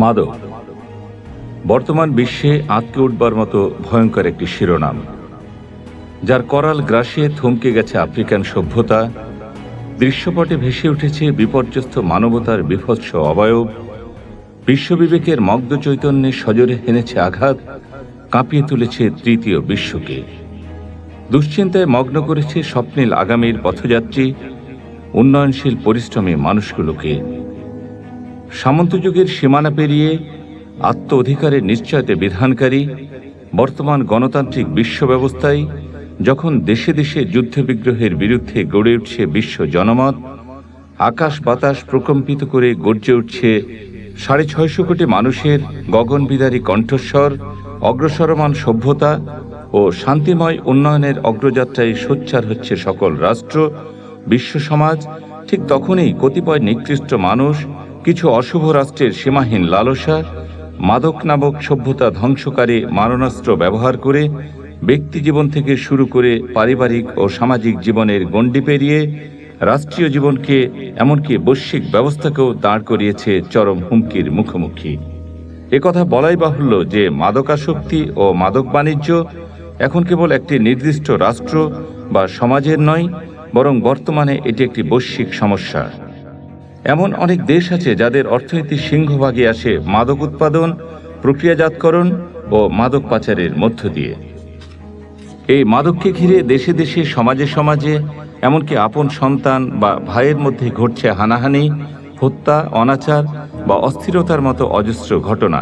মাদক বর্তমান বিশ্বে আঁতকে উঠবার মতো ভয়ঙ্কর একটি শিরোনাম, যার করাল গ্রাসে থমকে গেছে আফ্রিকান সভ্যতা। দৃশ্যপটে ভেসে উঠেছে বিপর্যস্ত মানবতার বিভৎস অবয়ব। বিশ্ববিবেকের মগ্ধ চৈতন্যে সজোরে হেনেছে আঘাত, কাঁপিয়ে তুলেছে তৃতীয় বিশ্বকে। দুশ্চিন্তায় মগ্ন করেছে স্বপ্নীল আগামীর পথযাত্রী, উন্নয়নশীল পরিশ্রমী মানুষগুলোকে। সামন্তযুগের সীমানা পেরিয়ে আত্ম অধিকারের নিশ্চয়তা বিধানকারী বর্তমান গণতান্ত্রিক বিশ্ব ব্যবস্থায় যখন দেশে দেশে যুদ্ধবিগ্রহের বিরুদ্ধে গড়ে উঠছে বিশ্ব জনমত, আকাশ বাতাস প্রকম্পিত করে গর্জে উঠছে 650 কোটি মানুষের গগনবিদারী কণ্ঠস্বর, অগ্রসরমান সভ্যতা ও শান্তিময় উন্নয়নের অগ্রযাত্রায় সোচ্চার হচ্ছে সকল রাষ্ট্র, বিশ্ব সমাজ, ঠিক তখনই কতিপয় নিকৃষ্ট মানুষ, কিছু অশুভ রাষ্ট্রের সীমাহীন লালসা, মাদক নামক সভ্যতা ধ্বংসকারী মারণাস্ত্র ব্যবহার করে ব্যক্তি জীবন থেকে শুরু করে পারিবারিক ও সামাজিক জীবনের গণ্ডি পেরিয়ে রাষ্ট্রীয় জীবনকে, এমনকি বৈশ্বিক ব্যবস্থাকেও দাঁড় করিয়েছে চরম হুমকির মুখোমুখি। একথা বলাই বাহুল্য যে মাদকাসক্তি ও মাদক বাণিজ্য এখন কেবল একটি নির্দিষ্ট রাষ্ট্র বা সমাজের নয়, বরং বর্তমানে এটি একটি বৈশ্বিক সমস্যা। এমন অনেক দেশ আছে যাদের অর্থনীতির সিংহভাগই আসে মাদক উৎপাদন, প্রক্রিয়াজাতকরণ ও মাদক পাচারের মধ্য দিয়ে। এই মাদককে ঘিরে দেশে দেশে, সমাজে সমাজে, এমনকি আপন সন্তান বা ভাইয়ের মধ্যে ঘটছে হানাহানি, হত্যা, অনাচার বা অস্থিরতার মতো অজস্র ঘটনা।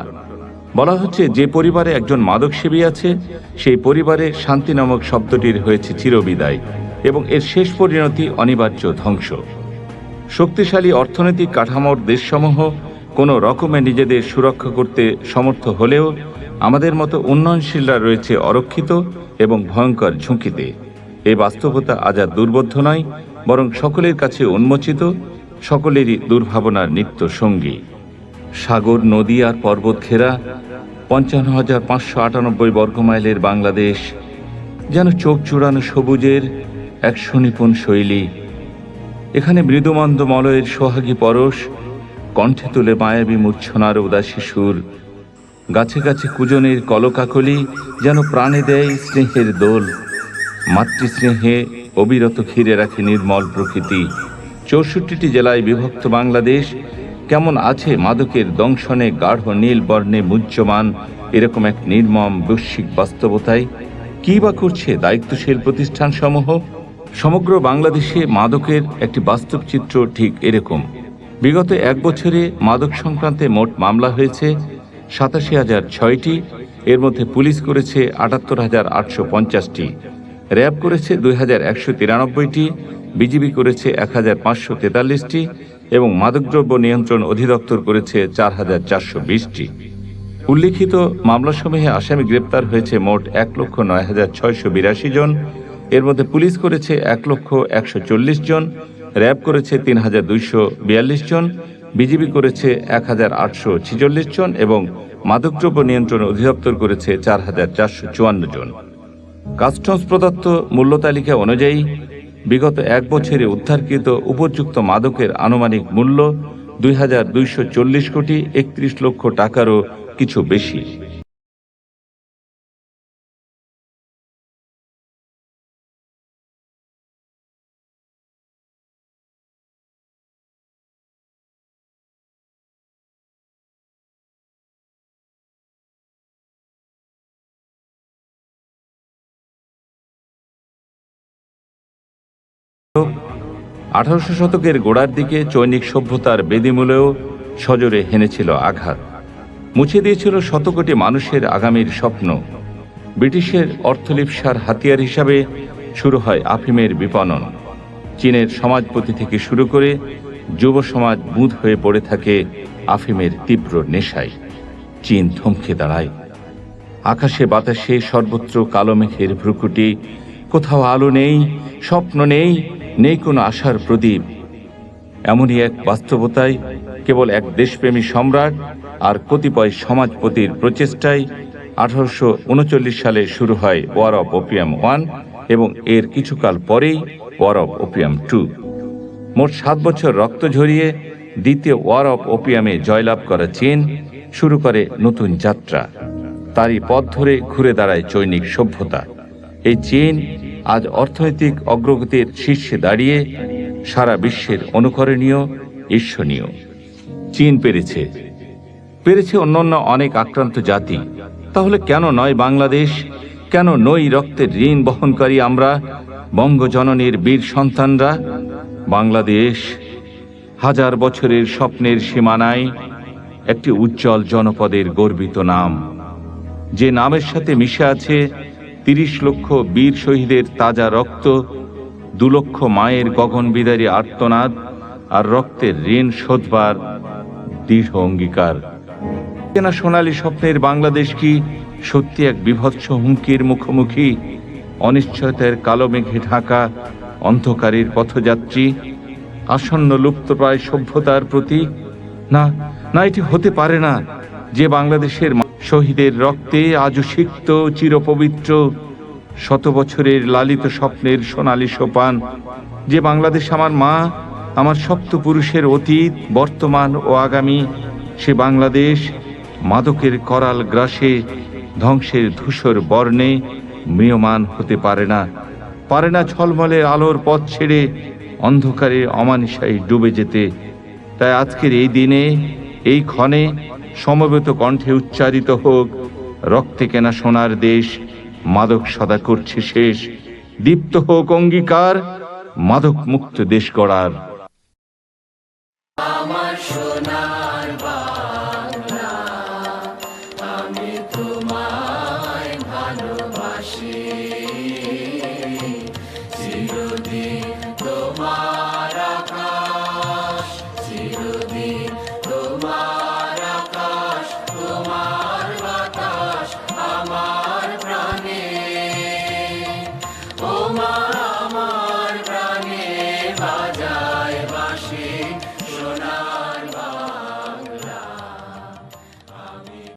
বলা হচ্ছে যে পরিবারে একজন মাদকসেবী আছে, সেই পরিবারে শান্তি নামক শব্দটির হয়েছে চিরবিদায় এবং এর শেষ পরিণতি অনিবার্য ধ্বংস। শক্তিশালী অর্থনৈতিক কাঠামোর দেশসমূহ কোনো রকমে নিজেদের সুরক্ষা করতে সমর্থ হলেও আমাদের মতো উন্নয়নশীলরা রয়েছে অরক্ষিত এবং ভয়ঙ্কর ঝুঁকিতে। এই বাস্তবতা আজ আর দুর্বোধ্য নয়, বরং সকলের কাছে উন্মোচিত, সকলেরই দুর্ভাবনার নিত্য সঙ্গী। সাগর, নদী আর পর্বত ঘেরা 55,598 বর্গমাইলের বাংলাদেশ যেন চোখ জুড়ানো সবুজের এক সুনিপুণ শৈলী। এখানে মৃদুমন্দ মলয়ের সোহাগী পরশ, কণ্ঠে তুলে মায়াবী মূর্ছনার উদাসী সুর, গাছে গাছে কুজনের কলকাকলি যেন প্রাণে দেয় স্নেহের দোল। মাতৃস্নেহে অবিরত ঘিরে রাখে নির্মল প্রকৃতি। 64টি জেলায় বিভক্ত বাংলাদেশ কেমন আছে মাদকের দংশনে গাঢ় নীল বর্ণে মুহ্যমান এরকম এক নির্মম বৈশ্বিক বাস্তবতায়। কি বা করছে দায়িত্বশীল প্রতিষ্ঠানসমূহ? সমগ্র বাংলাদেশে মাদকের একটি বাস্তব চিত্র ঠিক এরকম। বিগত এক বছরে মাদক সংক্রান্তে মোট মামলা হয়েছে 87,006টি। এর মধ্যে পুলিশ করেছে 78,850টি, র্যাব করেছে 2,193টি, বিজিবি করেছে 1,543টি এবং মাদকদ্রব্য নিয়ন্ত্রণ অধিদপ্তর করেছে 4,420টি। উল্লিখিত মামলাসমূহে আসামি গ্রেপ্তার হয়েছে মোট 1,09,682 জন। এর মধ্যে পুলিশ করেছে 1,140 জন, র্যাব করেছে 3,242 জন, বিজিবি করেছে 1,846 জন এবং মাদকদ্রব্য নিয়ন্ত্রণ অধিদপ্তর করেছে 4,454 জন। কাস্টমস প্রদত্ত মূল্য তালিকা অনুযায়ী বিগত এক বছরে উদ্ধারকৃত উপযুক্ত মাদকের আনুমানিক মূল্য 2,240 কোটি 31 লক্ষ টাকারও কিছু বেশি। আঠারোশো শতকের গোড়ার দিকে চৈনিক সভ্যতার বেদিমূলেও সজোরে হেনেছিল আঘাত, মুছে দিয়েছিল শত কোটি মানুষের আগামীর স্বপ্ন। ব্রিটিশের অর্থলিপ্সার হাতিয়ার হিসাবে শুরু হয় আফিমের বিপণন। চীনের সমাজপতি থেকে শুরু করে যুব সমাজ বুঁদ হয়ে পড়ে থাকে আফিমের তীব্র নেশায়। চীন থমকে দাঁড়ায়। আকাশে বাতাসে সর্বত্র কালো মেঘের ভ্রুকুটি, কোথাও আলো নেই, স্বপ্ন নেই, নেই কোনো আশার প্রদীপ। এমনই এক বাস্তবতায় কেবল এক দেশপ্রেমী সম্রাট আর কতিপয় সমাজপতির প্রচেষ্টায় 1839 সালে শুরু হয় ওয়ার অফ ওপিয়াম 1 এবং এর কিছুকাল পরেই ওয়ার অফ ওপিয়াম 2। মোট 7 বছর রক্ত ঝরিয়ে দ্বিতীয় ওয়ার অফ ওপিয়ামে জয়লাভ করা চীন শুরু করে নতুন যাত্রা। তারই পথ ধরে ঘুরে দাঁড়ায় চৈনিক সভ্যতা। এই চীন আজ অর্থনৈতিক অগ্রগতির শীর্ষে দাঁড়িয়ে সারা বিশ্বের অনুকরণীয়, ঈর্ষণীয়। চীন পেরেছে অন্যান্য অনেক আক্রান্ত জাতি। তাহলে কেন নয় বাংলাদেশ? কেন নই রক্তের ঋণ বহনকারী আমরা, বঙ্গজননীর বীর সন্তানরা? বাংলাদেশ হাজার বছরের স্বপ্নের সীমানায় একটি উজ্জ্বল জনপদের গর্বিত নাম, যে নামের সাথে মিশে আছে ৩০ লক্ষ বীর শহীদের তাজা রক্ত, ২ লক্ষ মায়ের গগনবিদারী আর্তনাদ, আর রক্তের ঋণ শোধবার দৃঢ় অঙ্গীকার। কেনা সোনালী স্বপ্নের বাংলাদেশ কি সত্যি এক বিভৎস হুমকির মুখোমুখি? অনিশ্চয়তার কালো মেঘে ঢাকা অন্ধকারের পথযাত্রী, আসন্ন লুপ্তপ্রায় সভ্যতার প্রতীক? না, না, এটি হতে পারে না। যে বাংলাদেশের শহীদের রক্তে আজও সিক্ত চিরপবিত্র শত বছরের লালিত স্বপ্নের সোনালী সোপান, যে বাংলাদেশ আমার মা, আমার সপ্ত পুরুষের অতীত, বর্তমান ও আগামী, সে বাংলাদেশ মাদকের করাল গ্রাসে, ধ্বংসের ধূসর বর্ণে ম্রিয়মান হতে পারে না ঝলমলের আলোর পথ ছেড়ে অন্ধকারে অমানিসায় ডুবে যেতে। তাই আজকের এই দিনে, এই ক্ষণে সমবেত কণ্ঠে উচ্চারিত হোক, রক্তে কেনা সোনার দেশ মাদক সদা করছে শেষ। দীপ্ত হোক অঙ্গীকার, মাদক মুক্ত দেশ গড়ার। আমার সোনার বাংলা, আমি তোমায় ভালোবাসি। চিরদিন তোমার আকাশ, চিরদিন তোমার আকাশ, তোমার বাতাস আমার প্রাণে। ও মা, আমার প্রাণে বাজায় বাঁশি সোনা।